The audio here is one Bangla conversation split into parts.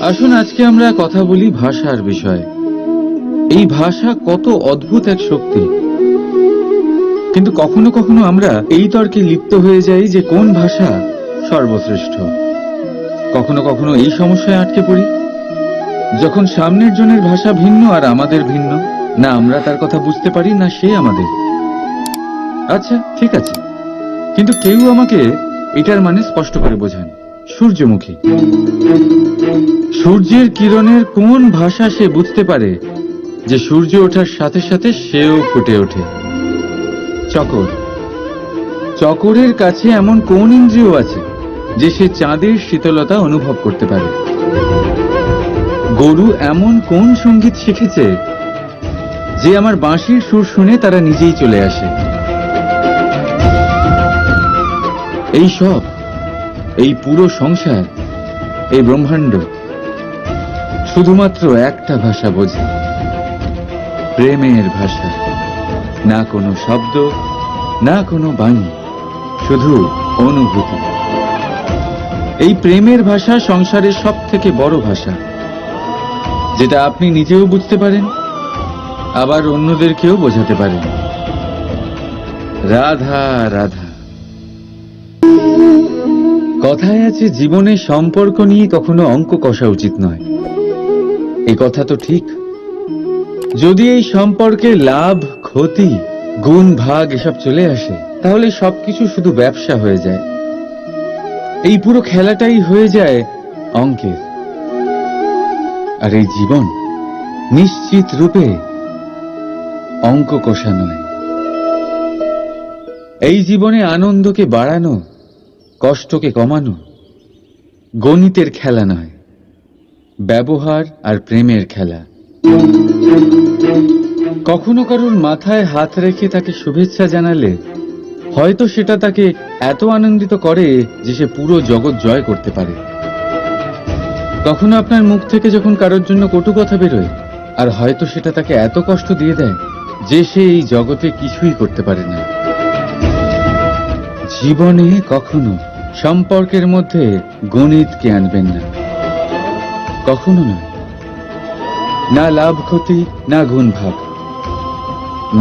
আসুন আজকে আমরা কথা বলি ভাষার বিষয়ে। এই ভাষা কত অদ্ভুত এক শক্তি, কিন্তু কখনো কখনো আমরা এই তর্কে লিপ্ত হয়ে যাই যে কোন ভাষা সর্বশ্রেষ্ঠ। কখনো কখনো এই সমস্যায় আটকে পড়ি, যখন সামনের জনের ভাষা ভিন্ন আর আমাদের ভিন্ন, না আমরা তার কথা বুঝতে পারি না সে আমাদের। আচ্ছা ঠিক আছে, কিন্তু কেউ আমাকে এটার মানে স্পষ্ট করে বোঝান। সূর্যমুখী, সূর্যের কিরণের কোন ভাষা সে বুঝতে পারে যে সূর্য ওঠার সাথে সাথে সেও ফুটে ওঠে? চকর, চকরের কাছে এমন কোন ইন্দ্রিয় আছে যে সে চাঁদের শীতলতা অনুভব করতে পারে? গরু এমন কোন সঙ্গীত শিখেছে যে আমার বাঁশির সুর শুনে তারা নিজেই চলে আসে? এই সব, এই পুরো সংসার, এই ব্রহ্মাণ্ড শুধুমাত্র একটা ভাষা বোঝে, প্রেমের ভাষা। না কোনো শব্দ, না কোনো বাণী, শুধু অনুভূতি। এই প্রেমের ভাষা সংসারের সব থেকে বড় ভাষা, যেটা আপনি নিজেও বুঝতে পারেন, আবার অন্যদেরকেও বোঝাতে পারেন। রাধা রাধা। কথায় আছে জীবনে সম্পর্ক নিয়ে কখনো অঙ্ক কষা উচিত নয়। এই কথা তো ঠিক। যদি এই সম্পর্কে লাভ, ক্ষতি, গুণ, ভাগ এসব চলে আসে, তাহলে সবকিছু শুধু ব্যবসা হয়ে যায়। এই পুরো খেলাটাই হয়ে যায় অঙ্কের। আর এই জীবন নিশ্চিত রূপে অঙ্ক কষা নয়। এই জীবনে আনন্দকে বাড়ানো, কষ্টকে কমানো গণিতের খেলা নয়, ব্যবহার আর প্রেমের খেলা। কখনো কারোর মাথায় হাত রেখে তাকে শুভেচ্ছা জানালে হয়তো সেটা তাকে এত আনন্দিত করে যে সে পুরো জগৎ জয় করতে পারে। কখনো আপনার মুখ থেকে যখন কারোর জন্য কটু কথা বেরোয়, আর হয়তো সেটা তাকে এত কষ্ট দিয়ে দেয় যে সে এই জগতে কিছুই করতে পারে না। জীবনে কখনো সম্পর্কের মধ্যে গণিতকে আনবেন না, কখনো নয়। না লাভ ক্ষতি, না গুণ ভাগ।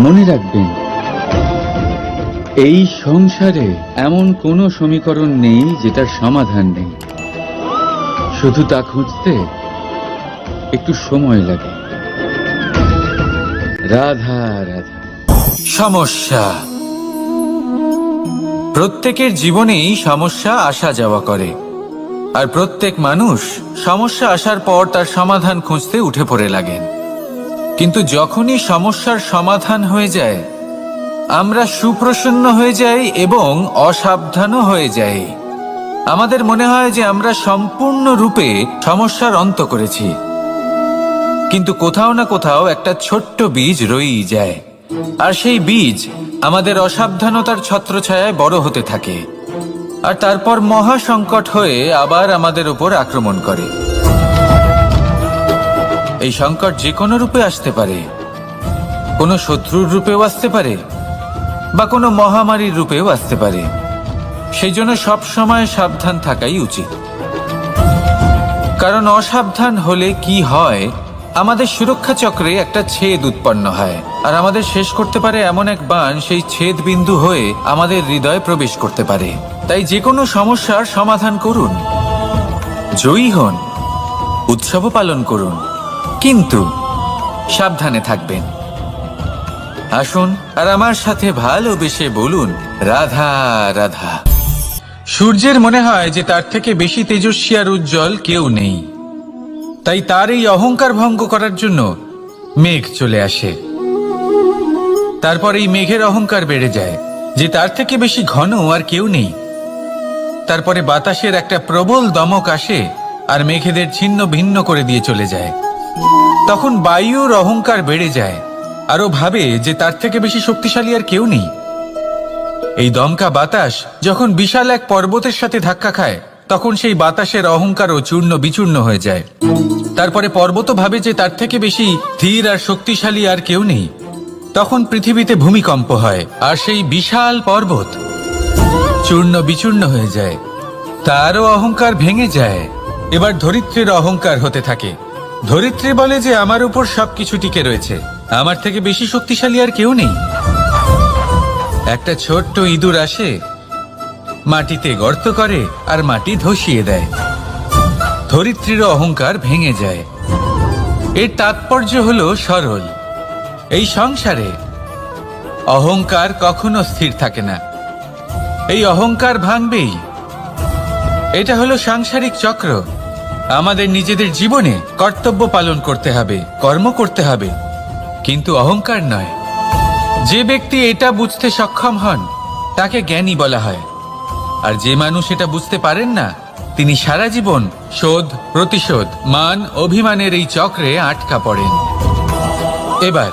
মনে রাখবেন, এই সংসারে এমন কোনো সমীকরণ নেই যেটার সমাধান নেই। শুধু তা খুঁজতে একটু সময় লাগে। রাধা রাধা। সমস্যা। প্রত্যেকের জীবনেই সমস্যা আসা যাওয়া করে, আর প্রত্যেক মানুষ সমস্যা আসার পর তার সমাধান খুঁজতে উঠে পড়ে লাগেন। কিন্তু যখনই সমস্যার সমাধান হয়ে যায়, আমরা সুপ্রসন্ন হয়ে যাই এবং অসাবধানও হয়ে যাই। আমাদের মনে হয় যে আমরা সম্পূর্ণরূপে সমস্যার অন্ত করেছি, কিন্তু কোথাও না কোথাও একটা ছোট্ট বীজ রয়েই যায়, আর সেই বীজ আমাদের অসাবধানতার ছত্রছায়ায় বড় হতে থাকে, আর তারপর মহা সংকট হয়ে আবার আমাদের উপর আক্রমণ করে। এই সংকট যে কোনো রূপে আসতে পারে, কোনো শত্রুর রূপেও আসতে পারে, বা কোনো মহামারীর রূপেও আসতে পারে। সেই জন্য সবসময় সাবধান থাকাই উচিত, কারণ অসাবধান হলে কি হয়, আমাদের সুরক্ষা চক্রে একটা ছেদ উৎপন্ন হয়, আর আমাদের শেষ করতে পারে এমন এক বাণ সেই ছেদ বিন্দু হয়ে আমাদের হৃদয়ে প্রবেশ করতে পারে। তাই যে কোনো সমস্যার সমাধান করুন, জয়ী হন, উৎসবও পালন করুন, কিন্তু সাবধানে থাকবেন। আসুন আর আমার সাথে ভালোবেসে বলুন রাধা রাধা। সূর্যের মনে হয় যে তার থেকে বেশি তেজস্বী আর উজ্জ্বল কেউ নেই, তাই তার এই অহংকার ভঙ্গ করার জন্য মেঘ চলে আসে। তারপর এই মেঘের অহংকার বেড়ে যায় যে তার থেকে বেশি ঘন আর কেউ নেই। তারপরে বাতাসের একটা প্রবল দমক আসে আর মেঘেদের ছিন্ন ভিন্ন করে দিয়ে চলে যায়। তখন বায়ুর অহংকার বেড়ে যায়, আরো ভাবে যে তার থেকে বেশি শক্তিশালী আর কেউ নেই। এই দমকা বাতাস যখন বিশাল এক পর্বতের সাথে ধাক্কা খায়, তখন সেই বাতাসের অহংকারও চূর্ণ বিচূর্ণ হয়ে যায়। তারপরে পর্বত ভাবে যে তার থেকে বেশি ধীর আর শক্তিশালী আর কেউ নেই। তখন পৃথিবীতে ভূমিকম্প হয়, আর সেই বিশাল পর্বত চূর্ণ বিচূর্ণ হয়ে যায়, তারও অহংকার ভেঙে যায়, এবার ধরিত্রীর অহংকার হতে থাকে। ধরিত্রী বলে যে আমার উপর সবকিছু টিকে রয়েছে, আমার থেকে বেশি শক্তিশালী আর কেউ নেই। একটা ছোট্ট ইঁদুর আসে, মাটিতে গর্ত করে আর মাটি ধসিয়ে দেয়। ধরিত্রীর অহংকার ভেঙে যায়। এর তাৎপর্য হলো সরল, এই সংসারে অহংকার কখনো স্থির থাকে না, এই অহংকার ভাঙবেই। এটা হলো সাংসারিক চক্র। আমাদের নিজেদের জীবনে কর্তব্য পালন করতে হবে, কর্ম করতে হবে, কিন্তু অহংকার নয়। যে ব্যক্তি এটা বুঝতে সক্ষম হন তাকে জ্ঞানী বলা হয়, আর যে মানুষ এটা বুঝতে পারেন না তিনি সারা জীবন শোধ প্রতিশোধ মান অভিমানের এই চক্রে আটকা পড়েন। এবার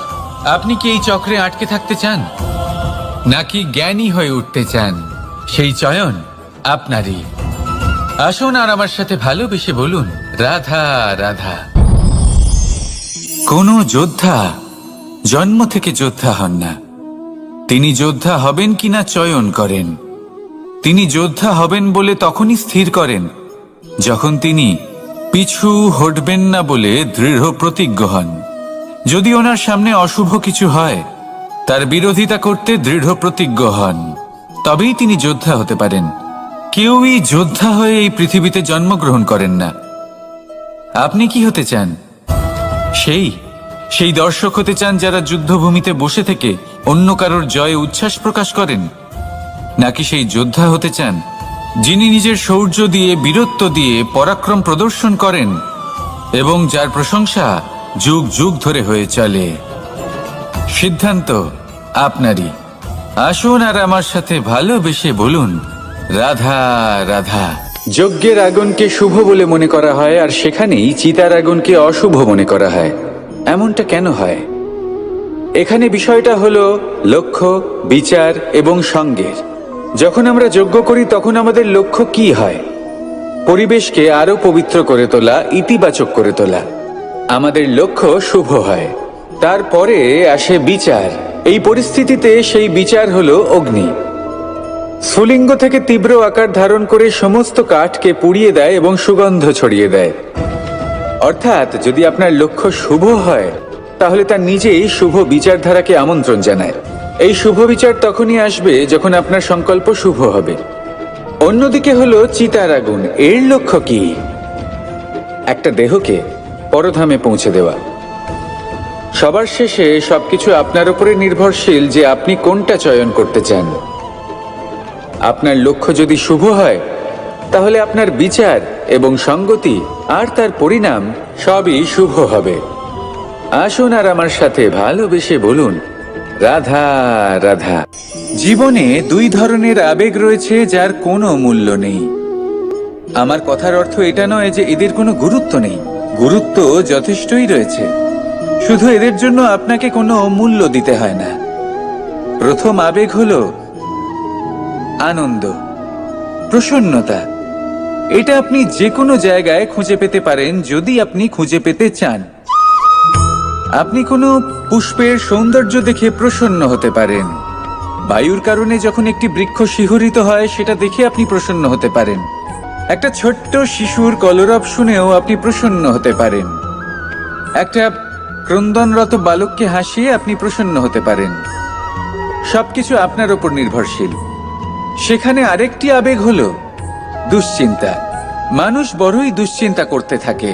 আপনি কি এই চক্রে আটকে থাকতে চান, নাকি জ্ঞানী হয়ে উঠতে চান? সেই চয়ন আপনারই। আসুন আর আমার সাথে ভালোবেসে বলুন, রাধা রাধা। কোনো যোদ্ধা জন্ম থেকে যোদ্ধা হন না, তিনি যোদ্ধা হবেন কিনা চয়ন করেন। তিনি যোদ্ধা হবেন বলে তখনই স্থির করেন যখন তিনি পিছু হটবেন না বলে দৃঢ় প্রতিজ্ঞ হন। যদি ওনার সামনে অশুভ কিছু হয়, তার বিরোধিতা করতে দৃঢ় প্রতিজ্ঞ হন, তবেই তিনি যোদ্ধা হতে পারেন। কেউই যোদ্ধা হয়ে এই পৃথিবীতে জন্মগ্রহণ করেন না। আপনি কি হতে চান? সেই দর্শক হতে চান যারা যুদ্ধভূমিতে বসে থেকে অন্য কারোর জয়ে উচ্ছ্বাস প্রকাশ করেন, নাকি সেই যোদ্ধা হতে চান যিনি নিজের শৌর্য দিয়ে বীরত্ব দিয়ে পরাক্রম প্রদর্শন করেন এবং যার প্রশংসা যুগ যুগ ধরে হয়ে চলে? সিদ্ধান্ত আপনারই। আসুন আর আমার সাথে ভালোবেসে বলুন, রাধা রাধা। যজ্ঞের আগুনকে শুভ বলে মনে করা হয়, আর সেখানেই চিতার আগুনকে অশুভ মনে করা হয়। এমনটা কেন হয়? এখানে বিষয়টা হলো লক্ষ্য, বিচার এবং সঙ্গের। যখন আমরা যজ্ঞ করি তখন আমাদের লক্ষ্য কি হয়? পরিবেশকে আরো পবিত্র করে তোলা, ইতিবাচক করে তোলা। আমাদের লক্ষ্য শুভ হয়। তারপরে আসে বিচার। এই পরিস্থিতিতে সেই বিচার হলো অগ্নি। স্ফুলিঙ্গ থেকে তীব্র আকার ধারণ করে সমস্ত কাঠকে পুড়িয়ে দেয় এবং সুগন্ধ ছড়িয়ে দেয়। অর্থাৎ যদি আপনার লক্ষ্য শুভ হয় তাহলে তা নিজেই শুভ বিচারধারাকে আমন্ত্রণ জানায়। এই শুভ বিচার তখনই আসবে যখন আপনার সংকল্প শুভ হবে। অন্যদিকে হলো চিতার আগুন। এর লক্ষ্য কি? একটা দেহকে পরধামে পৌঁছে দেওয়া। সবার শেষে সবকিছু আপনার উপরে নির্ভরশীল যে আপনি কোনটা চয়ন করতে চান। আপনার লক্ষ্য যদি শুভ হয় তাহলে আপনার বিচার এবং সঙ্গতি আর তার পরিণাম সবই শুভ হবে। আসুন আর আমার সাথে ভালোবেসে বলুন, রাধা রাধা। জীবনে দুই ধরনের আবেগ রয়েছে যার কোনো মূল্য নেই। আমার কথার অর্থ এটা নয় যে এদের কোনো গুরুত্ব নেই। গুরুত্ব যথেষ্টই রয়েছে, শুধু এদের জন্য আপনাকে কোনো মূল্য দিতে হয় না। প্রথম আবেগ হলো আনন্দ, প্রসন্নতা। এটা আপনি যে কোনো জায়গায় খুঁজে পেতে পারেন যদি আপনি খুঁজে পেতে চান। আপনি কোনো পুষ্পের সৌন্দর্য দেখে প্রসন্ন হতে পারেন। বায়ুর কারণে যখন একটি বৃক্ষ শিহরিত হয় সেটা দেখে আপনি প্রসন্ন হতে পারেন। একটা ছোট্ট শিশুর কলরব শুনেও আপনি প্রসন্ন হতে পারেন। একটা ক্রন্দনরত বালককে হাসিয়ে আপনি প্রসন্ন হতে পারেন। সবকিছু আপনার উপর নির্ভরশীল। সেখানে আরেকটি আবেগ হলো দুশ্চিন্তা। মানুষ বড়ই দুশ্চিন্তা করতে থাকে।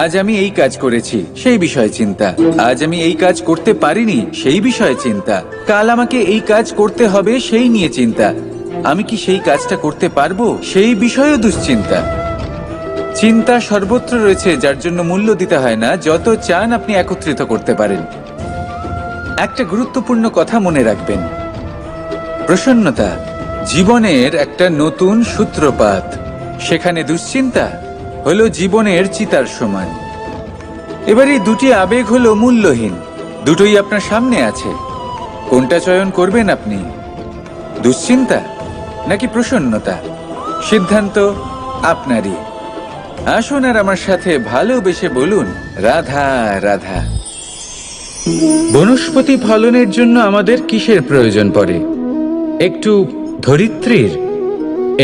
আজ আমি এই কাজ করেছি, সেই বিষয়ে চিন্তা। আজ আমি এই কাজ করতে পারিনি, সেই বিষয়ে চিন্তা। কাল আমাকে এই কাজ করতে হবে, সেই নিয়ে চিন্তা। আমি কি সেই কাজটা করতে পারবো, সেই বিষয়েও দুশ্চিন্তা। চিন্তা সর্বত্র রয়েছে, যার জন্য মূল্য দিতে হয় না। যত চান আপনি একত্রিত করতে পারেন। একটা গুরুত্বপূর্ণ কথা মনে রাখবেন, প্রসন্নতা জীবনের একটা নতুন সূত্রপাত। সেখানে দুশ্চিন্তা হলো জীবনের চিতার সমান। এবার এই দুটি আবেগ হলো মূল্যহীন। দুটোই আপনার সামনে আছে। কোনটা চয়ন করবেন আপনি? দুশ্চিন্তা নাকি প্রসন্নতা? সিদ্ধান্ত আপনারই। আসুন আর আমার সাথে ভালোবেসে বলুন, রাধা রাধা। বনস্পতি ফলনের জন্য আমাদের কিসের প্রয়োজন পড়ে? একটু ধরিত্রীর,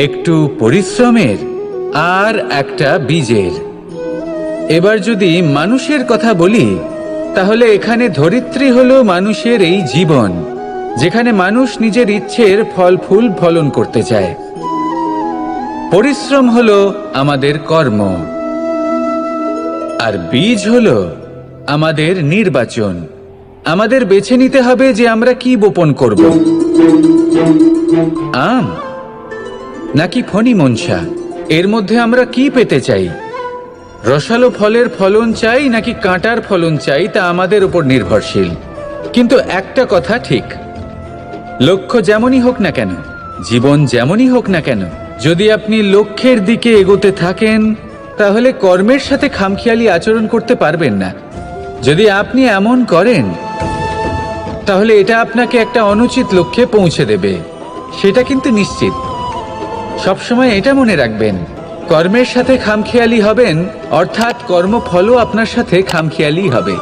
একটু পরিশ্রমের, আর একটা বীজের। এবার যদি মানুষের কথা বলি, তাহলে এখানে ধরিত্রী হলো মানুষের এই জীবন, যেখানে মানুষ নিজের ইচ্ছের ফল ফুল ফলন করতে চায়। পরিশ্রম হলো আমাদের কর্ম, আর বীজ হলো আমাদের নির্বাচন। আমাদের বেছে নিতে হবে যে আমরা কি বপন করব, আম নাকি ফণি মনসা। এর মধ্যে আমরা কি পেতে চাই? রসালো ফলের ফলন চাই নাকি কাঁটার ফলন চাই, তা আমাদের উপর নির্ভরশীল। কিন্তু একটা কথা ঠিক, লক্ষ্য যেমনই হোক না কেন, জীবন যেমনই হোক না কেন, যদি আপনি লক্ষ্যের দিকে এগোতে থাকেন, তাহলে কর্মের সাথে খামখেয়ালি আচরণ করতে পারবেন না। যদি আপনি এমন করেন, তাহলে এটা আপনাকে একটা অনুচিত লক্ষ্যে পৌঁছে দেবে, সেটা কিন্তু নিশ্চিত। সবসময় এটা মনে রাখবেন, কর্মের সাথে খামখেয়ালি হবেন, অর্থাৎ কর্মফলও আপনার সাথে খামখেয়ালি হবে।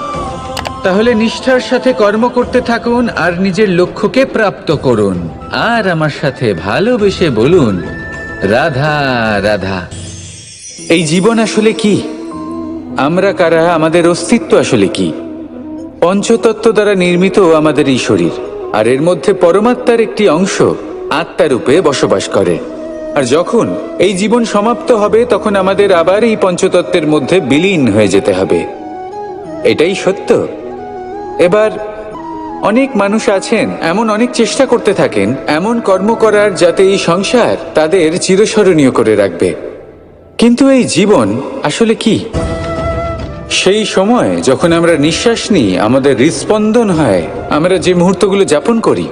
তাহলে নিষ্ঠার সাথে কর্ম করতে থাকুন আর নিজের লক্ষ্যকে প্রাপ্ত করুন। আর আমার সাথে ভালোবেসে বলুন, রাধা রাধা। এই জীবন আসলে কি? আমরা কারা? আমাদের অস্তিত্ব আসলে কি? পঞ্চতত্ত্ব দ্বারা নির্মিত আমাদের এই শরীর, আর এর মধ্যে পরমাত্মার একটি অংশ আত্মারূপে বসবাস করে। আর যখন এই জীবন সমাপ্ত হবে, তখন আমাদের আবার এই পঞ্চতত্ত্বের মধ্যে বিলীন হয়ে যেতে হবে। এটাই সত্য। এবার অনেক মানুষ আছেন, এমন অনেক চেষ্টা করতে থাকেন এমন কর্ম করার, যাতে এই সংসার তাদের চিরস্মরণীয় করে রাখবে। কিন্তু এই জীবন আসলে কি? সেই সময় যখন আমরা নিঃশ্বাস নিই, আমাদের হৃদস্পন্দন হয়, আমরা যে মুহূর্তগুলো যাপন করি,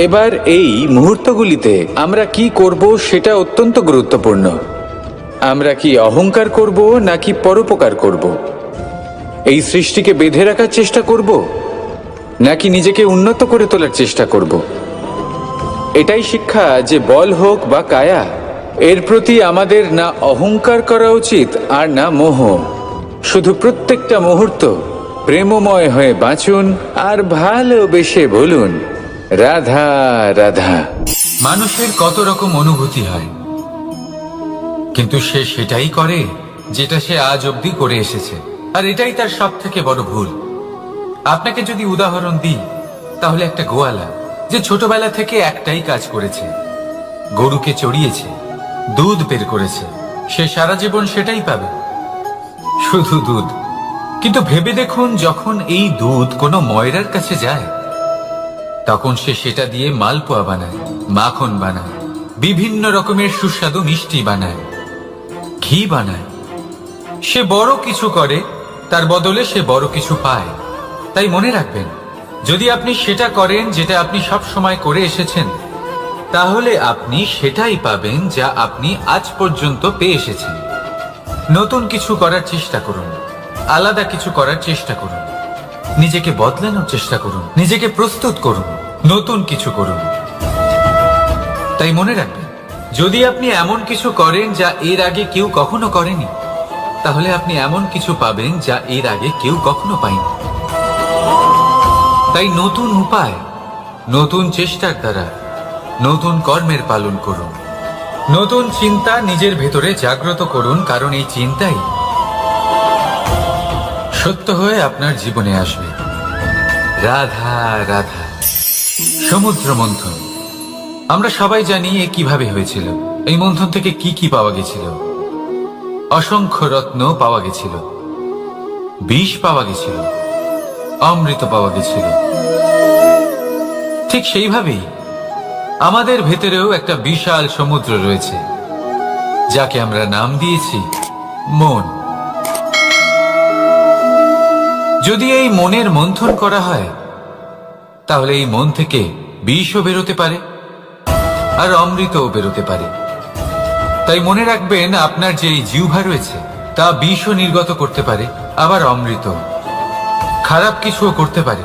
এবার এই মুহূর্তগুলিতে আমরা কি করব সেটা অত্যন্ত গুরুত্বপূর্ণ। আমরা কি অহংকার করব নাকি পরোপকার করব? এই সৃষ্টিকে বেঁধে রাখার চেষ্টা করব নাকি নিজেকে উন্নত করে তোলার চেষ্টা করব? এটাই শিক্ষা যে বল হোক বা কায়া, এর প্রতি আমাদের না অহংকার করা উচিত আর না মোহ। শুধু প্রত্যেকটা মুহূর্ত প্রেমময় হয়ে বাঁচুন আর ভালোবেসে বলুন, রাধা রাধা। মানুষের কত রকম অনুভূতি হয়, কিন্তু সে সেটাই করে যেটা সে আজ অবধি করে এসেছে, আর এটাই তার সব থেকে বড় ভুল। আপনাকে যদি উদাহরণ দিই, তাহলে একটা গোয়ালা যে ছোটবেলা থেকে একটাই কাজ করেছে, গরুকে চড়িয়েছে, দুধ বের করেছে, সে সারা জীবন সেটাই পাবে, শুধু দুধ। কিন্তু ভেবে দেখুন, যখন এই দুধ কোনো ময়রার কাছে যায়, তখন সে সেটা দিয়ে মালপোয়া বানায়, মাখন বানায়, বিভিন্ন রকমের সুস্বাদু মিষ্টি বানায়, ঘি বানায়। সে বড় কিছু করে, তার বদলে সে বড় কিছু পায়। তাই মনে রাখবেন, যদি আপনি সেটা করেন যেটা আপনি সব সময় করে এসেছেন, তাহলে আপনি সেটাই পাবেন যা আপনি আজ পর্যন্ত পেয়ে এসেছেন। নতুন কিছু করার চেষ্টা করুন, আলাদা কিছু করার চেষ্টা করুন, নিজেকে বদলানোর চেষ্টা করুন, নিজেকে প্রস্তুত করুন, নতুন কিছু করুন। তাই মনে রাখবেন, যদি আপনি এমন কিছু করেন যা এর আগে কেউ কখনো করেনি, তাহলে আপনি এমন কিছু পাবেন যা এর আগে কেউ কখনো পায়নি। তাই নতুন উপায়, নতুন চেষ্টার দ্বারা নতুন কর্মের পালন করুন। নতুন চিন্তা নিজের ভেতরে জাগ্রত করুন, কারণ এই চিন্তাই সত্য হয়ে আপনার জীবনে আসবে। রাধা রাধা। সমুদ্র মন্থন, আমরা সবাই জানি এ কিভাবে হয়েছিল। এই মন্থন থেকে কি কি পাওয়া গেছিল? অসংখ্য রত্ন পাওয়া গেছিল, বিষ পাওয়া গেছিল, অমৃত পাওয়া গেছিল। ঠিক সেইভাবেই আমাদের ভেতরেও একটা বিশাল সমুদ্র রয়েছে, যাকে আমরা নাম দিয়েছি মন। যদি এই মনের মন্থন করা হয়, তাহলে এই মন থেকে বিষও বেরোতে পারে আর অমৃতও বেরোতে পারে। তাই মনে রাখবেন, আপনার যে এই জিহ্বা রয়েছে তা বিষও নির্গত করতে পারে, আবার অমৃত। খারাপ কিছুও করতে পারে,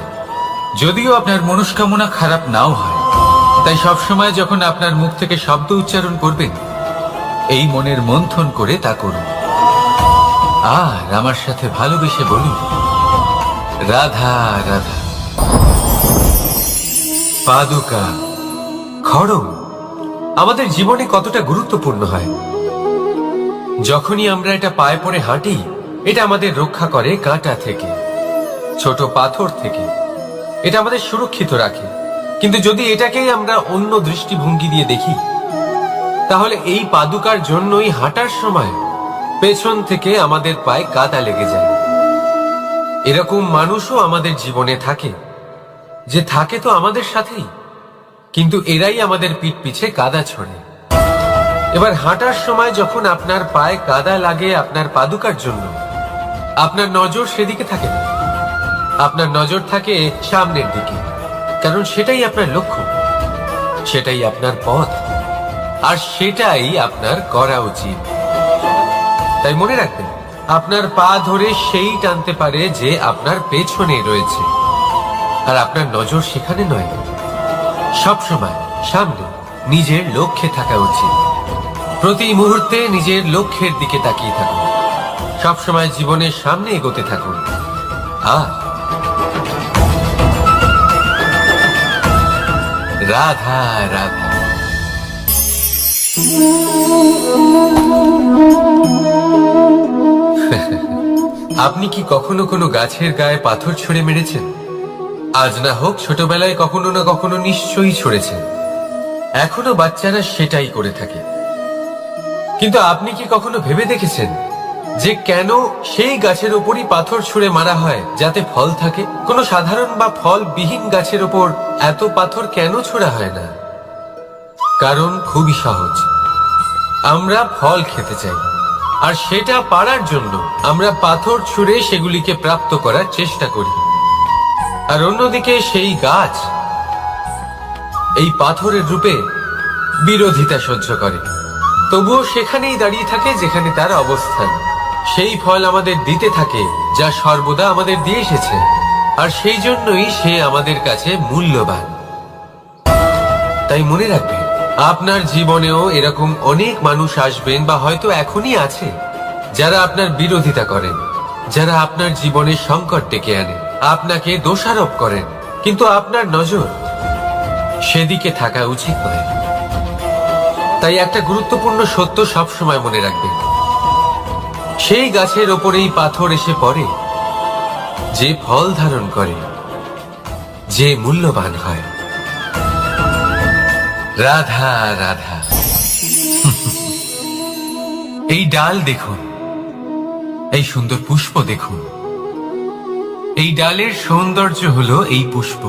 যদিও আপনার মনস্কামনা খারাপ নাও হয়। তাই সবসময় যখন আপনার মুখ থেকে শব্দ উচ্চারণ করবেন, এই মনের মন্থন করে তা করুন। আর আমার সাথে ভালোবেসে বলুন, রাধা রাধা। পাদুকা, খড়ম আমাদের জীবনে কতটা গুরুত্বপূর্ণ হয়। যখনই আমরা এটা পায়ে পরে হাঁটি, এটা আমাদের রক্ষা করে কাঁটা থেকে, ছোট পাথর থেকে। এটা আমাদের সুরক্ষিত রাখে। কিন্তু যদি এটাকেই আমরা অন্য দৃষ্টিভঙ্গি দিয়ে দেখি, তাহলে এই পাদুকার জন্যই হাঁটার সময় পেছন থেকে আমাদের পায়ে কাদা লেগে যায়। এরকম মানুষও আমাদের জীবনে থাকে, যে থাকে তো আমাদের সাথেই, কিন্তু এরাই আমাদের পিঠ পিছে কাদা ছড়ে। এবার হাঁটার সময় যখন আপনার পায়ে কাদা লাগে আপনার পাদুকার জন্য, আপনার নজর সেদিকে থাকে না, আপনার নজর থাকে সামনের দিকে, কারণ সেটাই আপনার লক্ষ্য, সেটাই আপনার পথ, আর সেটাই আপনার করা উচিত। তাই মনে রাখবেন, আপনার পা ধরে সেই টানতে পারে যে আপনার পেছনে রয়েছে, আর আপনার নজর সেখানে নয়। সবসময় সামনে নিজের লক্ষ্যে থাকা উচিত। প্রতি মুহূর্তে নিজের লক্ষ্যের দিকে তাকিয়ে থাকুন, সবসময় জীবনের সামনে এগোতে থাকুন। আর রাধা রাধা। আপনি কি কখনো কোনো গাছের গায়ে পাথর ছুঁড়ে মেরেছেন? আজ না হোক, ছোটবেলায় কখনো না কখনো নিশ্চয়ই ছুঁড়েছেন। এখনো বাচ্চারা সেটাই করে থাকে। কিন্তু আপনি কি কখনো ভেবে দেখেছেন যে কেন সেই গাছের ওপরই পাথর ছুঁড়ে মারা হয় যাতে ফল থাকে? কোনো সাধারণ বা ফলবিহীন গাছের ওপর এত পাথর কেন ছোড়া হয় না? কারণ খুবই সহজ, আমরা ফল খেতে চাই, আর সেটা পারার জন্য আমরা পাথর ছুঁড়ে সেগুলিকে প্রাপ্ত করার চেষ্টা করি। আর অন্যদিকে সেই গাছ এই পাথরের রূপে বিরোধিতা সহ্য করে, তবুও সেখানেই দাঁড়িয়ে থাকে যেখানে তার অবস্থান। সেই ফল আমাদের দিতে থাকে যা সর্বদা আমাদের দিয়ে এসেছে, আর সেই জন্যই সে আমাদের কাছে মূল্যবান। তাই মনে রাখবেন, আপনার জীবনেও এরকম অনেক মানুষ আসবেন, বা হয়তো এখনই আছে, যারা আপনার বিরোধিতা করেন, যারা আপনার জীবনে সংকট ডেকে আনে, আপনাকে দোষারোপ করেন, কিন্তু আপনার নজর সেদিকে থাকা উচিত নয়। তাই একটা গুরুত্বপূর্ণ সত্য সবসময় মনে রাখবেন, সেই গাছের ওপরেই পাথর এসে পড়ে যে ফল ধারণ করে, যে মূল্যবান হয়। রাধা রাধা। এই ডাল দেখুন, এই সুন্দর পুষ্প দেখুন। এই ডালের সৌন্দর্য হলো এই পুষ্প,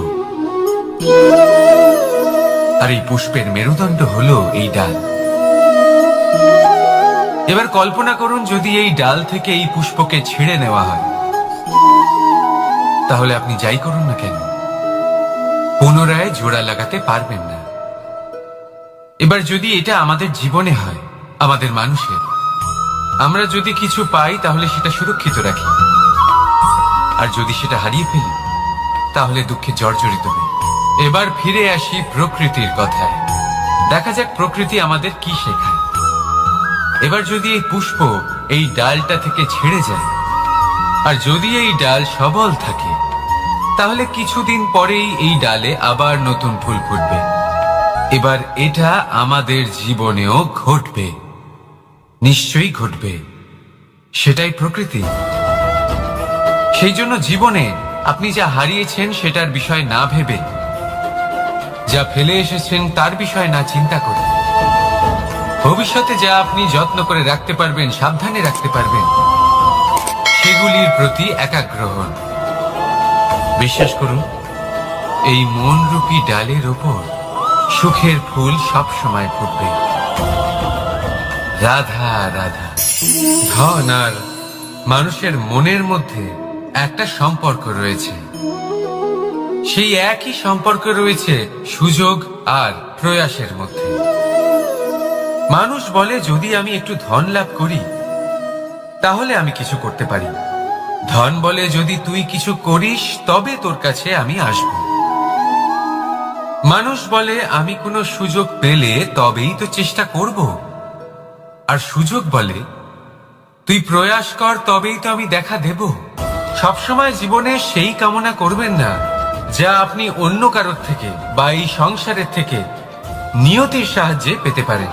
আর এই পুষ্পের মেরুদণ্ড হলো এই ডাল। এবার কল্পনা করুন, যদি এই ডাল থেকে এই পুষ্পকে ছিঁড়ে নেওয়া হয়, তাহলে আপনি যাই করুন না কেন পুনরায় জোড়া লাগাতে পারবেন না। এবার যদি এটা আমাদের জীবনে হয়, আমাদের মানুষের, আমরা যদি কিছু পাই তাহলে সেটা সুরক্ষিত রাখি, আর যদি সেটা হারিয়ে ফেলি তাহলে দুঃখে জর্জরিত হই। এবার ফিরে আসি প্রকৃতির কথায়। দেখা যাক প্রকৃতি আমাদের কি শেখায়। এবার যদি এই পুষ্প এই ডালটা থেকে ছেড়ে যায়, আর যদি এই ডাল সবল থাকে, তাহলে কিছুদিন পরেই এই ডালে আবার নতুন ফুল ফুটবে। এবার এটা আমাদের জীবনেও ঘটবে, নিশ্চয়ই ঘটবে। সেটাই প্রকৃতি। সেই জন্য জীবনে আপনি যা হারিয়েছেন সেটার বিষয় না ভেবে, যা ফেলে এসেছেন তার বিষয় না চিন্তা করে, ভবিষ্যতে যা আপনি যত্ন করে রাখতে পারবেন, সাবধানে রাখতে পারবেন, সেগুলির প্রতি একাগ্র হন। বিশ্বাস করুন, এই মনরূপী ডালের ওপর সুখের ফুল সব সময় ফুটবে। রাধা রাধা। ধন আর মানুষের মনের মধ্যে একটা সম্পর্ক রয়েছে। সেই একই সম্পর্ক রয়েছে সুযোগ আর প্রয়াসের মধ্যে। মানুষ বলে, যদি আমি একটু ধন লাভ করি তাহলে আমি কিছু করতে পারি। ধন বলে, যদি তুই কিছু করিস তবে তোর কাছে আমি আসব। মানুষ বলে, আমি কোনো সুযোগ পেলে তবেই তো চেষ্টা করব। আর সুযোগ বলে, তুই প্রয়াস কর তবেই তো আমি দেখা দেব। সবসময় জীবনে সেই কামনা করবেন না যা আপনি অন্য কারোর থেকে বা এই সংসারের থেকে নিয়তির সাহায্যে পেতে পারেন।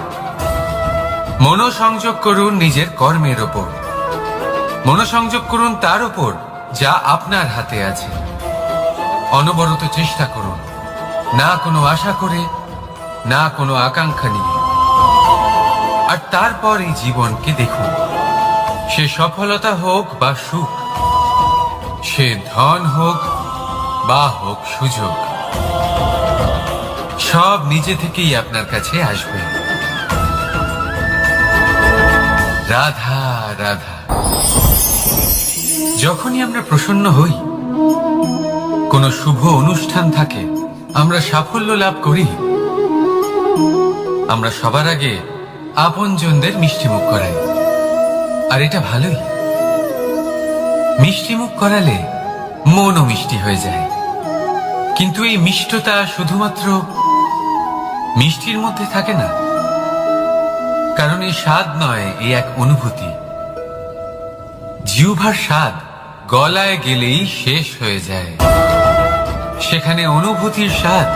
মনোসংযোগ করুন নিজের কর্মের ওপর। মনোসংযোগ করুন তার ওপর যা আপনার হাতে আছে। অনবরত চেষ্টা করুন, না কোনো আশা করে, না কোনো আকাঙ্ক্ষা নিয়ে। আর তারপর এই জীবনকে দেখুন, সে সফলতা হোক বা সুখ, সে ধন হোক বা হোক সুযোগ, সব নিজে থেকেই আপনার কাছে আসবে। রাধা রাধা। যখনই আমরা প্রসন্ন হই, কোনো শুভ অনুষ্ঠান থাকে, আমরা সাফল্য লাভ করি, আমরা সবার আগে আপনজনদের মিষ্টিমুখ করাই। আর এটা ভালোই। মিষ্টিমুখ করালে মনও মিষ্টি হয়ে যায়। কিন্তু এই মিষ্টতা শুধুমাত্র মিষ্টির মধ্যে থাকে না, কারণ এই স্বাদ নয়, এই এক অনুভূতি। জিহ্বার স্বাদ গলায় গেলেই শেষ হয়ে যায়, সেখানে অনুভূতির স্বাদ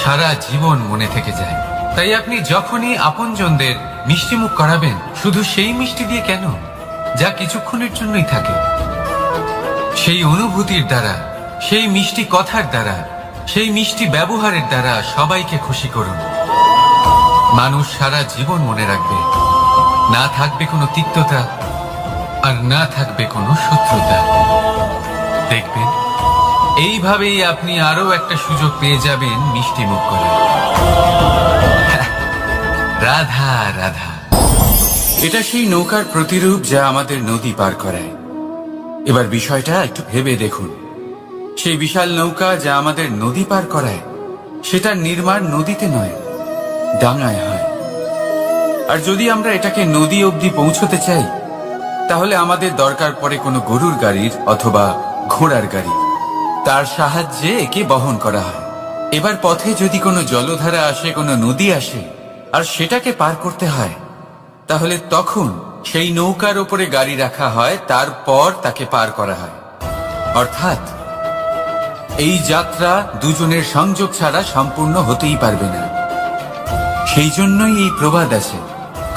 সারা জীবন মনে থেকে যায়। তাই আপনি যখনই আপনজনদের মিষ্টিমুখ করাবেন, শুধু সেই মিষ্টি দিয়ে কেন, যা কিছুক্ষণের জন্যই থাকে, সেই অনুভূতির দ্বারা, সেই মিষ্টি কথার দ্বারা, সেই মিষ্টি ব্যবহারের দ্বারা সবাইকে খুশি করুন। মানুষ সারা জীবন মনে রাখবে, না থাকবে কোনো তিক্ততা, আর না থাকবে কোনো শত্রুতা। দেখবেন এইভাবেই আপনি আরো একটা সুযোগ পেয়ে যাবেন মিষ্টি মুখ করার। রাধা রাধা। এটা সেই নৌকার প্রতিরূপ যা আমাদের নদী পার করায়। এবার বিষয়টা একটু ভেবে দেখুন, সেই বিশাল নৌকা যা আমাদের নদী পার করায়, সেটার নির্মাণ নদীতে নয়, ডাঙায় হয়। আর যদি আমরা এটাকে নদী অবধি পৌঁছতে চাই, তাহলে আমাদের দরকার পড়ে কোনো গরুর গাড়ির অথবা ঘোড়ার গাড়ি। তার সাহায্যে একে বহন করা হয়। এবার পথে যদি কোনো জলধারা আসে, কোনো নদী আসে, আর সেটাকে পার করতে হয়, তাহলে তখন সেই নৌকার উপরে গাড়ি রাখা হয়, তারপর তাকে পার করা হয়। অর্থাৎ এই যাত্রা দুজনের সংযোগ ছাড়া সম্পূর্ণ হতেই পারবে না। সেই জন্যই এই প্রবাদ আছে,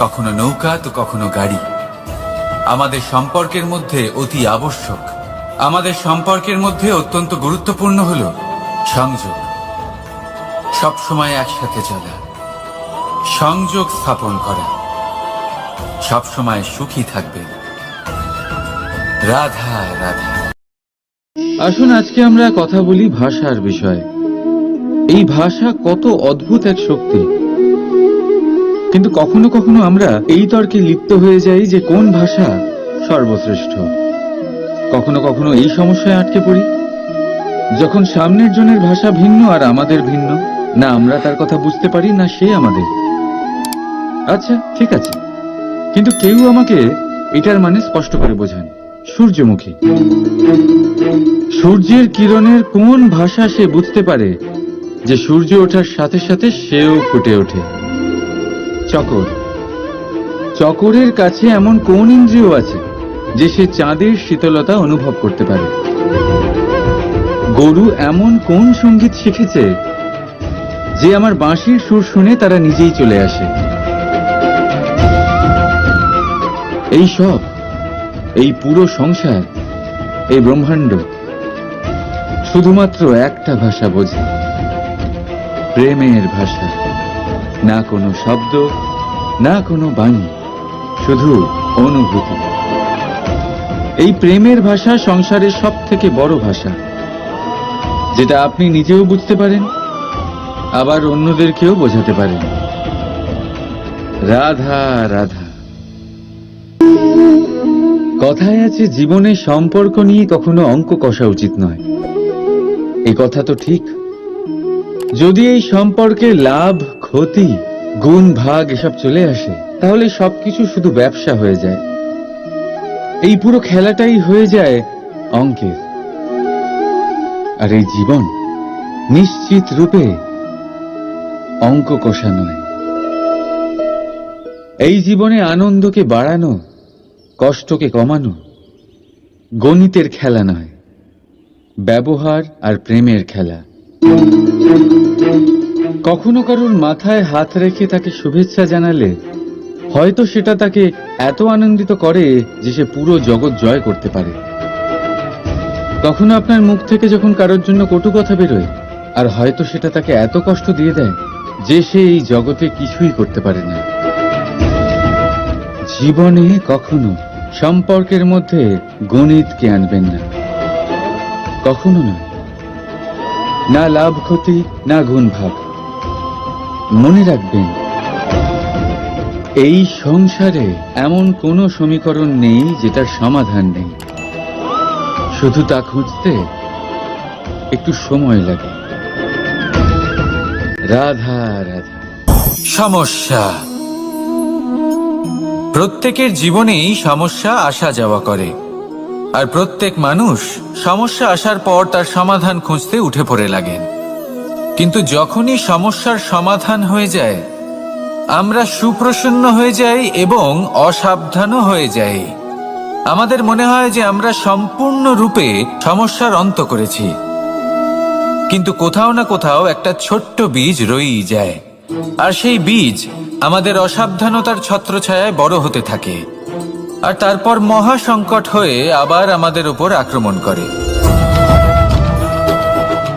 কখনো নৌকা তো কখনো গাড়ি। আমাদের সম্পর্কের মধ্যে অতি আবশ্যক, আমাদের সম্পর্কের মধ্যে অত্যন্ত গুরুত্বপূর্ণ হল সংযোগ। সবসময় একসাথে চলা, সংযোগ স্থাপন করা, সবসময় সুখী থাকবে। রাধা রাধা। আসুন আজকে আমরা কথা বলি ভাষার বিষয়ে। এই ভাষা কত অদ্ভুত এক শক্তি, কিন্তু কখনো কখনো আমরা এই তর্কে লিপ্ত হয়ে যাই যে কোন ভাষা সর্বশ্রেষ্ঠ। কখনো কখনো এই সমস্যায় আটকে পড়ি, যখন সামনের জনের ভাষা ভিন্ন আর আমাদের ভিন্ন, না আমরা তার কথা বুঝতে পারি, না সে আমাদের। আচ্ছা ঠিক আছে, কিন্তু কেউ আমাকে এটার মানে স্পষ্ট করে বোঝান। সূর্যমুখী, সূর্যের কিরণের কোন ভাষা সে বুঝতে পারে যে সূর্য ওঠার সাথে সাথে সেও ফুটে ওঠে? চকর, চকরের কাছে এমন কোন ইন্দ্রিয় আছে যে সে চাঁদের শীতলতা অনুভব করতে পারে? গরু এমন কোন সঙ্গীত শিখেছে যে আমার বাঁশির সুর শুনে তারা নিজেই চলে আসে? এই সব, এই পুরো সংসার, এই ব্রহ্মাণ্ড শুধুমাত্র একটা ভাষা বোঝে, প্রেমের ভাষা। না কোনো শব্দ, না কোনো বাণী, শুধু অনুভূতি। এই প্রেমের ভাষা সংসারের সব থেকে বড় ভাষা, যেটা আপনি নিজেও বুঝতে পারেন, আবার অন্যদেরকেও বোঝাতে পারেন। রাধা রাধা। কথায় আছে, জীবনে সম্পর্ক নিয়ে কখনো অঙ্ক কষা উচিত নয়। এই কথা তো ঠিক। যদি এই সম্পর্কে লাভ, ক্ষতি, গুণ, ভাগ এসব চলে আসে, তাহলে সবকিছু শুধু ব্যবসা হয়ে যায়। এই পুরো খেলাটাই হয়ে যায় অঙ্কের। আর এই জীবন নিশ্চিত রূপে অঙ্ক কষা নয়। এই জীবনে আনন্দকে বাড়ানো, কষ্টকে কমানো গণিতের খেলা নয়, ব্যবহার আর প্রেমের খেলা। কখনো কারোর মাথায় হাত রেখে তাকে শুভেচ্ছা জানালে হয়তো সেটা তাকে এত আনন্দিত করে যে সে পুরো জগৎ জয় করতে পারে। কখনো আপনার মুখ থেকে যখন কারোর জন্য কটু কথা বেরোয়, আর হয়তো সেটা তাকে এত কষ্ট দিয়ে দেয় যে সে এই জগতে কিছুই করতে পারে না। জীবনে কখনো সম্পর্কের মধ্যে গণিতকে আনবেন না, কখনো না, না লাভ ক্ষতি না গুণ ভাগ। মনে রাখবেন, এই সংসারে এমন কোনো সমীকরণ নেই যেটার সমাধান নেই, শুধু তা খুঁজতে একটু সময় লাগে। রাধা রাধা। সমস্যা। প্রত্যেকের জীবনেই সমস্যা আসা যাওয়া করে, আর প্রত্যেক মানুষ সমস্যা আসার পর তার সমাধান খুঁজতে উঠে পড়ে লাগেন। কিন্তু যখনই সমস্যার সমাধান হয়ে যায়, আমরা সুপ্রসন্ন হয়ে যাই এবং অসাবধানও হয়ে যাই। আমাদের মনে হয় যে আমরা সম্পূর্ণরূপে সমস্যার অন্ত করেছি, কিন্তু কোথাও না কোথাও একটা ছোট্ট বীজ রয়েই যায়, আর সেই বীজ আমাদের অসাবধানতার ছত্রছায়ায় বড় হতে থাকে, আর তারপর মহা সংকট হয়ে আবার আমাদের উপর আক্রমণ করে।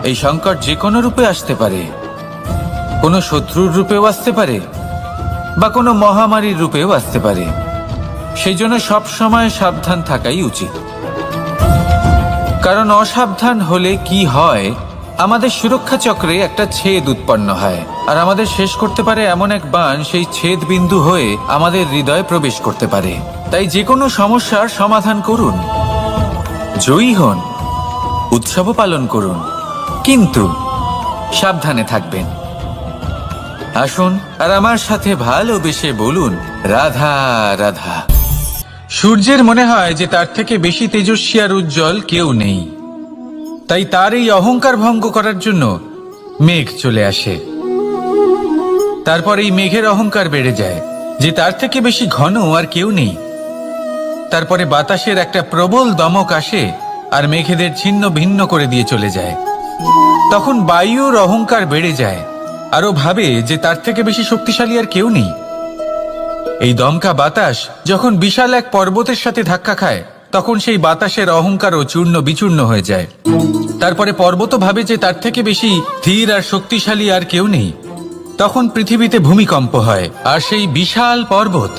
এই সংকট যে কোনো রূপে আসতে পারে, কোনো শত্রুর রূপেও আসতে পারে, বা কোনো মহামারীর রূপেও আসতে পারে। সেই জন্য সবসময় সাবধান থাকাই উচিত, কারণ অসাবধান হলে কি হয়, আমাদের সুরক্ষা চক্রে একটা ছেদ উৎপন্ন হয়, আর আমাদের শেষ করতে পারে এমন এক বাণ সেই ছেদ বিন্দু হয়ে আমাদের হৃদয়ে প্রবেশ করতে পারে। তাই যে কোনো সমস্যার সমাধান করুন, জয়ী হন, উৎসবও পালন করুন, কিন্তু সাবধানে থাকবেন। আসুন আর আমার সাথে ভালোবেসে বলুন, রাধা রাধা। সূর্যের মনে হয় যে তার থেকে বেশি তেজস্বী আর উজ্জ্বল কেউ নেই, তাই তার এই অহংকার ভঙ্গ করার জন্য মেঘ চলে আসে। তারপর এই মেঘের অহংকার বেড়ে যায় যে তার থেকে বেশি ঘন আর কেউ নেই। তারপরে বাতাসের একটা প্রবল দমক আসে আর মেঘেদের ছিন্ন ভিন্ন করে দিয়ে চলে যায়। তখন বায়ুর অহংকার বেড়ে যায়, আরো ভাবে যে তার থেকে বেশি শক্তিশালী আর কেউ নেই। এই দমকা বাতাস যখন বিশাল এক পর্বতের সাথে ধাক্কা খায়, তখন সেই বাতাসের অহংকারও চূর্ণ বিচূর্ণ হয়ে যায়। তারপরে পর্বত ভাবে যে তার থেকে বেশি ধীর আর শক্তিশালী আর কেউ নেই। তখন পৃথিবীতে ভূমিকম্প হয়, আর সেই বিশাল পর্বত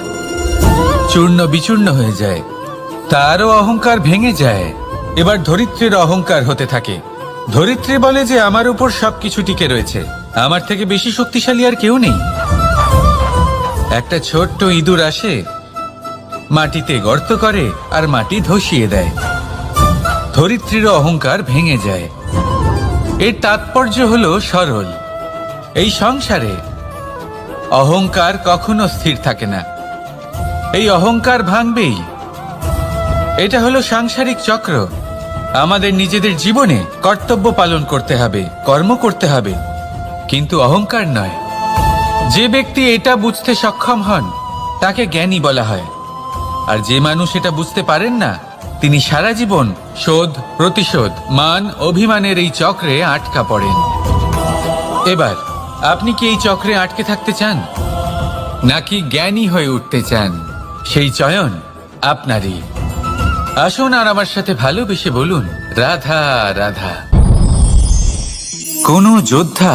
চূর্ণ বিচূর্ণ হয়ে যায়, তারও অহংকার ভেঙে যায়। এবার ধরিত্রীর অহংকার হতে থাকে। ধরিত্রী বলে যে আমার উপর সবকিছু টিকে রয়েছে, আমার থেকে বেশি শক্তিশালী আর কেউ নেই। একটা ছোট্ট ইঁদুর আসে, মাটিতে গর্ত করে আর মাটি ধসিয়ে দেয়। ধরিত্রীর অহংকার ভেঙে যায়। এর তাৎপর্য হলো সরল, এই সংসারে অহংকার কখনো স্থির থাকে না, এই অহংকার ভাঙবেই। এটা হলো সাংসারিক চক্র। আমাদের নিজেদের জীবনে কর্তব্য পালন করতে হবে, কর্ম করতে হবে, কিন্তু অহংকার নয়। যে ব্যক্তি এটা বুঝতে সক্ষম হন তাকে জ্ঞানী বলা হয়, আর যে মানুষ এটা বুঝতে পারেন না তিনি সারা জীবন শোধ প্রতিশোধ মান অভিমানের এই চক্রে আটকা পড়েন। এবার আপনি কি এই চক্রে আটকে থাকতে চান, নাকি জ্ঞানী হয়ে উঠতে চান? সেই চয়ন আপনারই। আসুন আর আমার সাথে ভালোবেসে বলুন, রাধা রাধা। কোন যোদ্ধা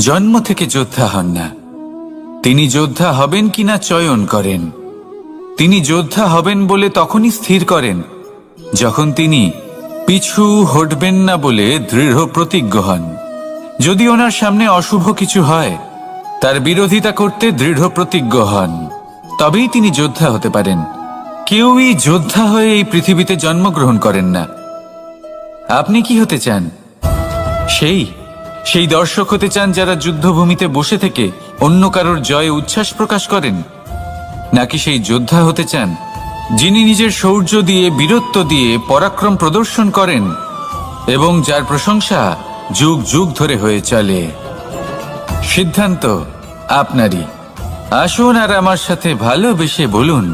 জন্ম থেকে যোদ্ধা হন না, তিনি যোদ্ধা হবেন কিনা চয়ন করেন। তিনি যোদ্ধা হবেন বলে তখনই স্থির করেন যখন তিনি পিছু হটবেন না বলে দৃঢ় প্রতিজ্ঞ হন। যদি ওনার সামনে অশুভ কিছু হয়, তার বিরোধিতা করতে দৃঢ় প্রতিজ্ঞ হন, তবেই তিনি যোদ্ধা হতে পারেন। কেউই যোদ্ধা হয়ে এই পৃথিবীতে জন্মগ্রহণ করেন না। আপনি কি হতে চান? সেই দর্শক হতে চান যারা যুদ্ধভূমিতে বসে থেকে অন্য কারোর জয়ে উচ্ছ্বাস প্রকাশ করেন, নাকি সেই যোদ্ধা হতে চান যিনি নিজের শৌর্য দিয়ে বীরত্ব দিয়ে পরাক্রম প্রদর্শন করেন এবং যার প্রশংসা যুগ যুগ ধরে হয়ে চলে? সিদ্ধান্ত আপনারই। আসুন আর আমার সাথে ভালোবেসে বলুন,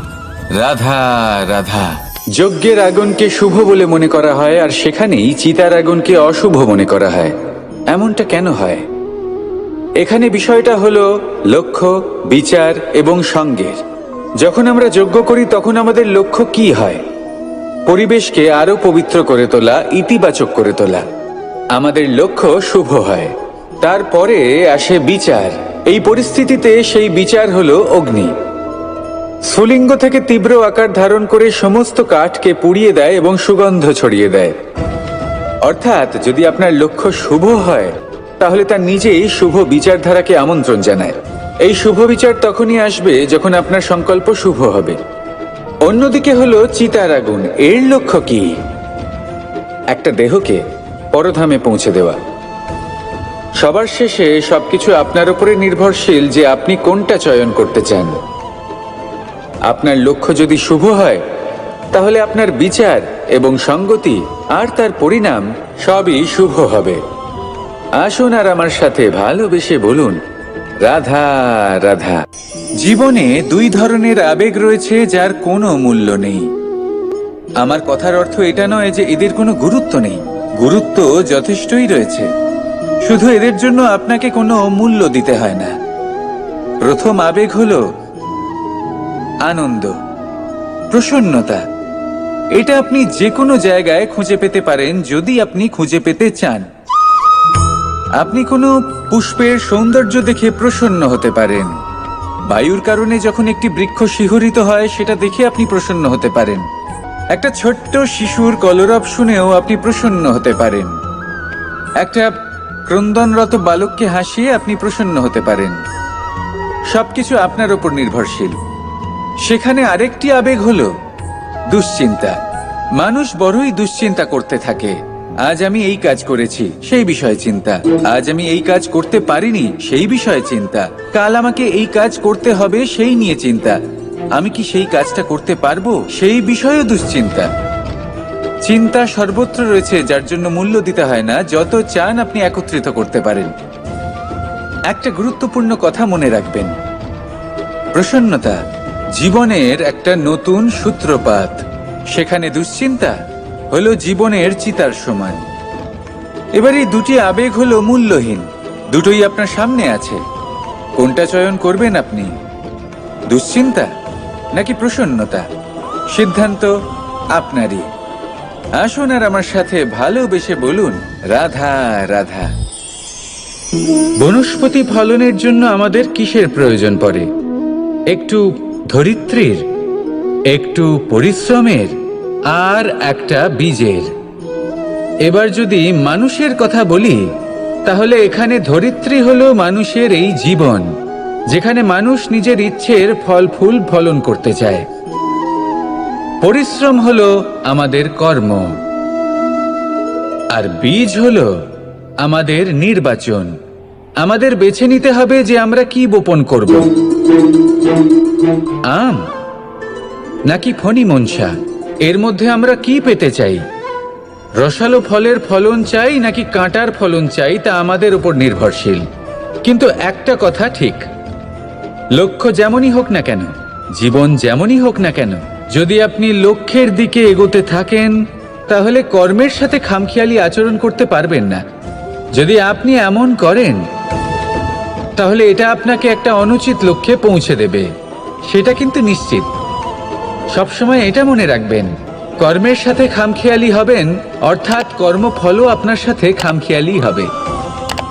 রাধা রাধা। যজ্ঞের আগুনকে শুভ বলে মনে করা হয়, আর সেখানেই চিতার আগুনকে অশুভ মনে করা হয়। এমনটা কেন হয়? এখানে বিষয়টা হলো লক্ষ্য, বিচার এবং সঙ্গের। যখন আমরা যজ্ঞ করি তখন আমাদের লক্ষ্য কি হয়? পরিবেশকে আরো পবিত্র করে তোলা, ইতিবাচক করে তোলা। আমাদের লক্ষ্য শুভ হয়। তারপরে আসে বিচার। এই পরিস্থিতিতে সেই বিচার হলো অগ্নি। স্ফুলিঙ্গ থেকে তীব্র আকার ধারণ করে সমস্ত কাঠকে পুড়িয়ে দেয় এবং সুগন্ধ ছড়িয়ে দেয়। অর্থাৎ যদি আপনার লক্ষ্য শুভ হয় তাহলে তা নিজেই শুভ বিচারধারাকে আমন্ত্রণ জানায়। এই শুভ বিচার তখনই আসবে যখন আপনার সংকল্প শুভ হবে। অন্যদিকে হলো চিতার আগুন। এর লক্ষ্য কি? একটা দেহকে পরধামে পৌঁছে দেওয়া। সবার শেষে সবকিছু আপনার উপরে নির্ভরশীল যে আপনি কোনটা চয়ন করতে চান। আপনার লক্ষ্য যদি শুভ হয় তাহলে আপনার বিচার এবং সঙ্গতি আর তার পরিণাম সবই শুভ হবে। আসুন আর আমার সাথে ভালোবেসে বলুন, রাধা রাধা। জীবনে দুই ধরনের আবেগ রয়েছে যার কোনো মূল্য নেই। আমার কথার অর্থ এটা নয় যে এদের কোনো গুরুত্ব নেই। গুরুত্ব যথেষ্টই রয়েছে, শুধু এদের জন্য আপনাকে কোনো মূল্য দিতে হয় না। প্রথম আবেগ হলো আনন্দ, প্রসন্নতা। এটা আপনি যে কোনো জায়গায় খুঁজে পেতে পারেন যদি আপনি খুঁজে পেতে চান। আপনি কোনো পুষ্পের সৌন্দর্য দেখে প্রসন্ন হতে পারেন। বায়ুর কারণে যখন একটি বৃক্ষ শিহরিত হয় সেটা দেখে আপনি প্রসন্ন হতে পারেন। একটা ছোট্ট শিশুর কলরব শুনেও আপনি প্রসন্ন হতে পারেন। একটা ক্রন্দনরত বালককে হাসিয়ে আপনি প্রসন্ন হতে পারেন। সবকিছু আপনার উপর নির্ভরশীল। সেখানে আরেকটি আবেগ হলো দুশ্চিন্তা। মানুষ বড়ই দুশ্চিন্তা করতে থাকে। আজ আমি এই কাজ করেছি, সেই বিষয়ে চিন্তা। আজ আমি এই কাজ করতে পারিনি, সেই বিষয়ে চিন্তা। কাল আমাকে এই কাজ করতে হবে, সেই নিয়ে চিন্তা। আমি কি সেই কাজটা করতে পারবো, সেই বিষয়েও দুশ্চিন্তা। চিন্তা সর্বত্র রয়েছে, যার জন্য মূল্য দিতে হয় না। যত চান আপনি একত্রিত করতে পারেন। একটা গুরুত্বপূর্ণ কথা মনে রাখবেন, প্রসন্নতা জীবনের একটা নতুন সূত্রপাত। সেখানে দুশ্চিন্তা হলো জীবনের চিতার সমান। এবার এই দুটি আবেগ হলো মূল্যহীন। দুটোই আপনার সামনে আছে। কোনটা চয়ন করবেন আপনি? দুশ্চিন্তা নাকি প্রসন্নতা? সিদ্ধান্ত আপনারই। আসুন আর আমার সাথে ভালোবেসে বলুন, রাধা রাধা। বনস্পতি ফলনের জন্য আমাদের কিসের প্রয়োজন পড়ে? একটু ধরিত্রীর, একটু পরিশ্রমের, আর একটা বীজের। এবার যদি মানুষের কথা বলি তাহলে এখানে ধরিত্রী হলো মানুষের এই জীবন, যেখানে মানুষ নিজের ইচ্ছের ফল ফুল ফলন করতে চায়। পরিশ্রম হলো আমাদের কর্ম, আর বীজ হলো আমাদের নির্বাচন। আমাদের বেছে নিতে হবে যে আমরা কি বপন করব, আম নাকি ফণি মনসা। এর মধ্যে আমরা কি পেতে চাই? রসালো ফলের ফলন চাই নাকি কাঁটার ফলন চাই, তা আমাদের উপর নির্ভরশীল। কিন্তু একটা কথা ঠিক, লক্ষ্য যেমনই হোক না কেন, জীবন যেমনই হোক না কেন, যদি আপনি লক্ষ্যের দিকে এগোতে থাকেন তাহলে কর্মের সাথে খামখেয়ালি আচরণ করতে পারবেন না। যদি আপনি এমন করেন তাহলে এটা আপনাকে একটা অনুচিত লক্ষ্যে পৌঁছে দেবে, সেটা কিন্তু নিশ্চিত। সবসময় এটা মনে রাখবেন, কর্মের সাথে খামখেয়ালি হবেন অর্থাৎ কর্মফলও আপনার সাথে খামখেয়ালি হবে।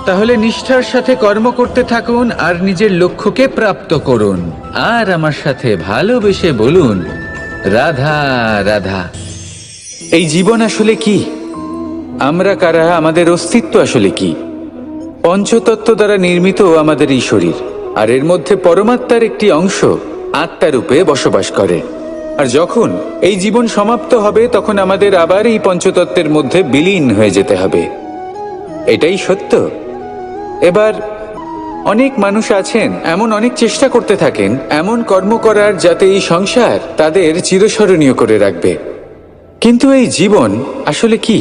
তাহলে নিষ্ঠার সাথে কর্ম করতে থাকুন আর নিজের লক্ষ্যকে প্রাপ্ত করুন। আর আমার সাথে ভালোবেসে বলুন, রাধা রাধা। এই জীবন আসলে কি? আমরা কারা? আমাদের অস্তিত্ব আসলে কি? পঞ্চতত্ত্ব দ্বারা নির্মিত আমাদের এই শরীর, আর এর মধ্যে পরমাত্মার একটি অংশ আত্মারূপে বসবাস করে। আর যখন এই জীবন সমাপ্ত হবে তখন আমাদের আবার এই পঞ্চতত্ত্বের মধ্যে বিলীন হয়ে যেতে হবে। এটাই সত্য। এবার অনেক মানুষ আছেন এমন অনেক চেষ্টা করতে থাকেন এমন কর্ম করার যাতে এই সংসার তাদের চিরস্মরণীয় করে রাখবে। কিন্তু এই জীবন আসলে কি?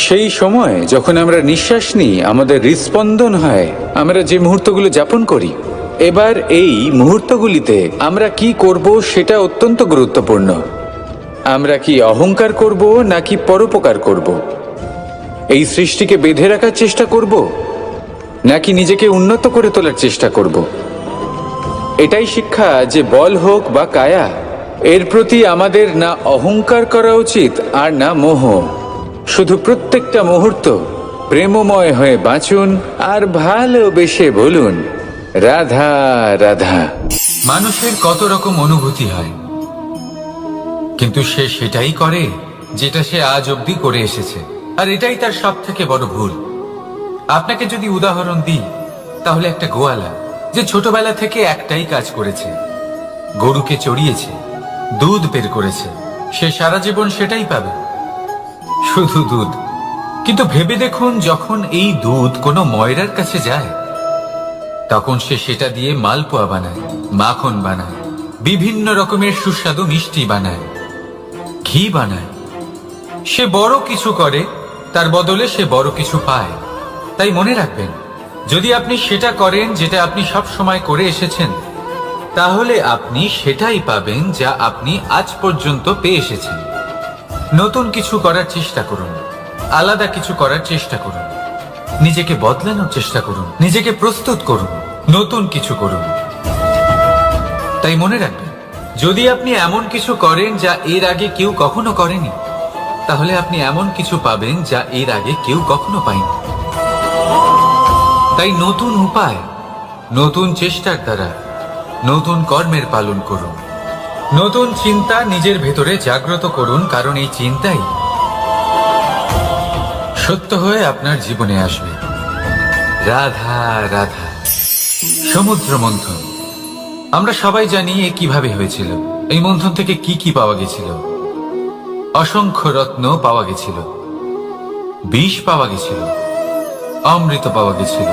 সেই সময় যখন আমরা নিঃশ্বাস নিই, আমাদের হৃদস্পন্দন হয়, আমরা যে মুহূর্তগুলো যাপন করি, এবার এই মুহূর্তগুলিতে আমরা কি করব সেটা অত্যন্ত গুরুত্বপূর্ণ। আমরা কি অহংকার করব নাকি পরোপকার করব? এই সৃষ্টিকে বেঁধে রাখার চেষ্টা করব নাকি নিজেকে উন্নত করে তোলার চেষ্টা করব? এটাই শিক্ষা যে বল হোক বা কায়া, এর প্রতি আমাদের না অহংকার করা উচিত আর না মোহ। শুধু প্রত্যেকটা মুহূর্ত প্রেমময় হয়ে বাঁচুন আর ভালোবেসে বলুন রাধা রাধা। মানুষের কত রকম অনুভূতি হয়, কিন্তু সে সেটাই করে যেটা সে আজ অবধি করে এসেছে, আর এটাই তার সব থেকে বড় ভুল। আপনাকে যদি উদাহরণ দিই, তাহলে একটা গোয়ালা যে ছোটবেলা থেকে একটাই কাজ করেছে, গরুকে চড়িয়েছে, দুধ বের করেছে, সে সারা জীবন সেটাই পাবে, শুধু দুধ। কিন্তু ভেবে দেখুন, যখন এই দুধ কোনো ময়রার কাছে যায়, তখন সে সেটা দিয়ে মালপোয়া বানায়, মাখন বানায়, বিভিন্ন রকমের সুস্বাদু মিষ্টি বানায়, ঘি বানায়। সে বড় কিছু করে, তার বদলে সে বড় কিছু পায়। তাই মনে রাখবেন, যদি আপনি সেটা করেন যেটা আপনি সব সময় করে এসেছেন, তাহলে আপনি সেটাই পাবেন যা আপনি আজ পর্যন্ত পেয়ে এসেছেন। নতুন কিছু করার চেষ্টা করুন, আলাদা কিছু করার চেষ্টা করুন, নিজেকে বদলানোর চেষ্টা করুন, নিজেকে প্রস্তুত করুন, নতুন কিছু করুন। তাই মনে রাখবেন, যদি আপনি এমন কিছু করেন যা এর আগে কেউ কখনো করেনি, তাহলে আপনি এমন কিছু পাবেন যা এর আগে কেউ কখনো পায়নি। তাই নতুন উপায়, নতুন চেষ্টার দ্বারা নতুন কর্মের পালন করুন। নতুন চিন্তা নিজের ভেতরে জাগ্রত করুন, কারণ এই চিন্তাই সত্য হয়ে আপনার জীবনে আসবে। রাধা রাধা। সমুদ্র মন্থন, আমরা সবাই জানি এ কিভাবে হয়েছিল। এই মন্থন থেকে কি কি পাওয়া গেছিল? অসংখ্য রত্ন পাওয়া গেছিল, বিষ পাওয়া গেছিল, অমৃত পাওয়া গেছিল।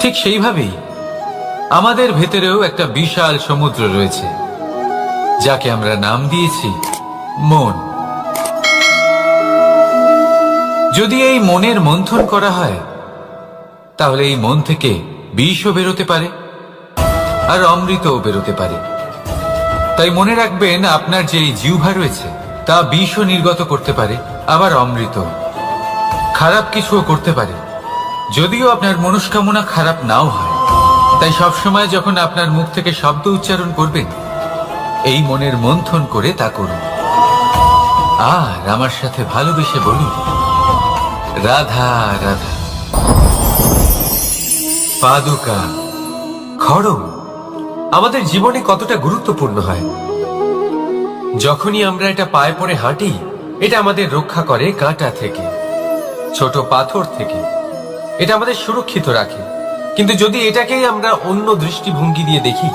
ঠিক সেইভাবেই আমাদের ভেতরেও একটা বিশাল সমুদ্র রয়েছে, যাকে আমরা নাম দিয়েছি মন। যদি এই মনের মন্থন করা হয়, তাহলে এই মন থেকে বিষও বেরোতে পারে আর অমৃতও বেরোতে পারে। তাই মনে রাখবেন, আপনার যে জিহ্বা রয়েছে তা বিষও নির্গত করতে পারে, আবার অমৃত। খারাপ কিছুও করতে পারে, যদিও আপনার মনস্কামনা খারাপ নাও হয়। তাই সবসময় যখন আপনার মুখ থেকে শব্দ উচ্চারণ করবেন, এই মনের মন্থন করে তা করুন। আর আমার সাথে ভালোবেসে বলুন রাধা রাধা। পাদুকা, খড়ম আমাদের জীবনে কতটা গুরুত্বপূর্ণ হয়। যখনই আমরা এটা পায়ে পড়ে হাঁটি, এটা আমাদের রক্ষা করে কাঁটা থেকে, ছোট পাথর থেকে। এটা আমাদের সুরক্ষিত রাখে। কিন্তু যদি এটাকেই আমরা অন্য দৃষ্টিভঙ্গি দিয়ে দেখি,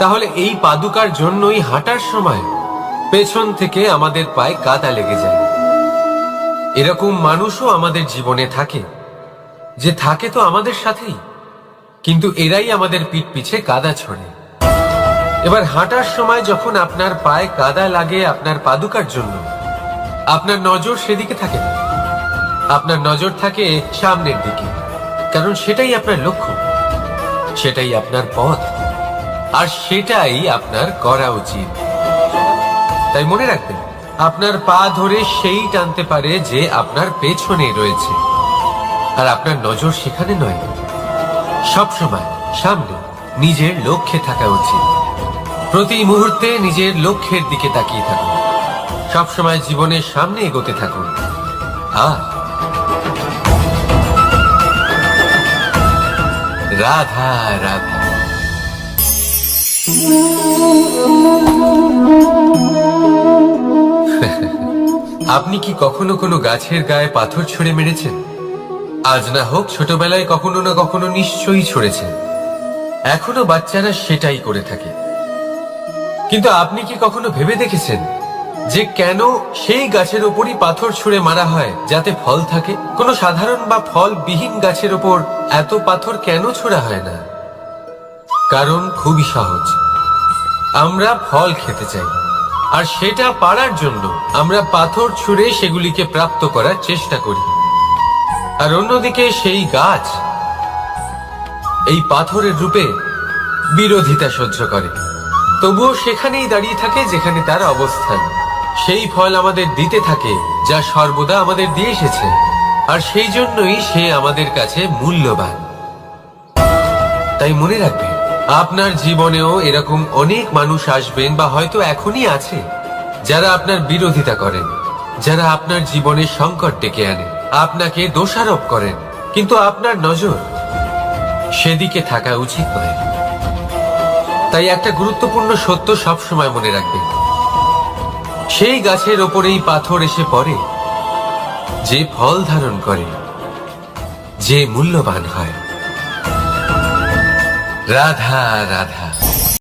তাহলে এই পাদুকার জন্যই হাঁটার সময় পেছন থেকে আমাদের পায়ে কাদা লেগে যায়। এরকম মানুষও আমাদের জীবনে থাকে, যে থাকে তো আমাদের সাথেই, কিন্তু এরাই আমাদের পিঠ পিছে কাদা ছড়ে। এবার হাঁটার সময় যখন আপনার পায়ে কাদা লাগে আপনার পাদুকার জন্য, আপনার নজর সেদিকে থাকে না, আপনার নজর থাকে সামনের দিকে, কারণ সেটাই আপনার লক্ষ্য, সেটাই আপনার পথ, আর সেটাই আপনার করা উচিত। তাই মনে রাখবেন, আপনার পা ধরে সেই টানতে পারে যে আপনার পেছনে রয়েছে, আর আপনার নজর সেখানে নয়। সবসময় সামনে নিজের লক্ষ্যে থাকা উচিত। প্রতি মুহূর্তে নিজের লক্ষ্যের দিকে তাকিয়ে থাকুন, সবসময় জীবনের সামনে এগোতে থাকুন। আর রাধা রাধা। আপনি কি কখনো কোনো গাছের গায়ে পাথর ছুঁড়ে মেরেছেন? আজ না হোক ছোটবেলায় কখনো না কখনো নিশ্চয়ই ছুঁড়েছেন। এখনো বাচ্চারা সেটাই করে থাকে। কিন্তু আপনি কি কখনো ভেবে দেখেছেন যে কেন সেই গাছের ওপরই পাথর ছুঁড়ে মারা হয় যাতে ফল থাকে? কোনো সাধারণ বা ফল বিহীন গাছের ওপর এত পাথর কেন ছোড়া হয় না? কারণ খুবই সহজ, আমরা ফল খেতে চাই, আর সেটা পারার জন্য আমরা পাথর ছুঁড়ে সেগুলিকে প্রাপ্ত করার চেষ্টা করি। আর অন্যদিকে সেই গাছ এই পাথরের রূপে বিরোধিতা সহ্য করে, তবুও সেখানেই দাঁড়িয়ে থাকে যেখানে তার অবস্থান। সেই ফল আমাদের দিতে থাকে যা সর্বদা আমাদের দিয়ে এসেছে, আর সেই জন্যই সে আমাদের কাছে মূল্যবান। তাই মনে রাখবেন, আপনার জীবনেও এরকম অনেক মানুষ আসবেন বা হয়তো এখনই আছে, যারা আপনার বিরোধিতা করেন, যারা আপনার জীবনে সংকট ডেকে আনেন, আপনাকে দোষারোপ করেন, কিন্তু আপনার নজর সেদিকে থাকা উচিত নয়। তাই একটা গুরুত্বপূর্ণ সত্য সবসময় মনে রাখবেন, সেই গাছের ওপরেই পাথর এসে পড়ে যে ফল ধারণ করে, যে মূল্যবান হয়। রাধা রাধা।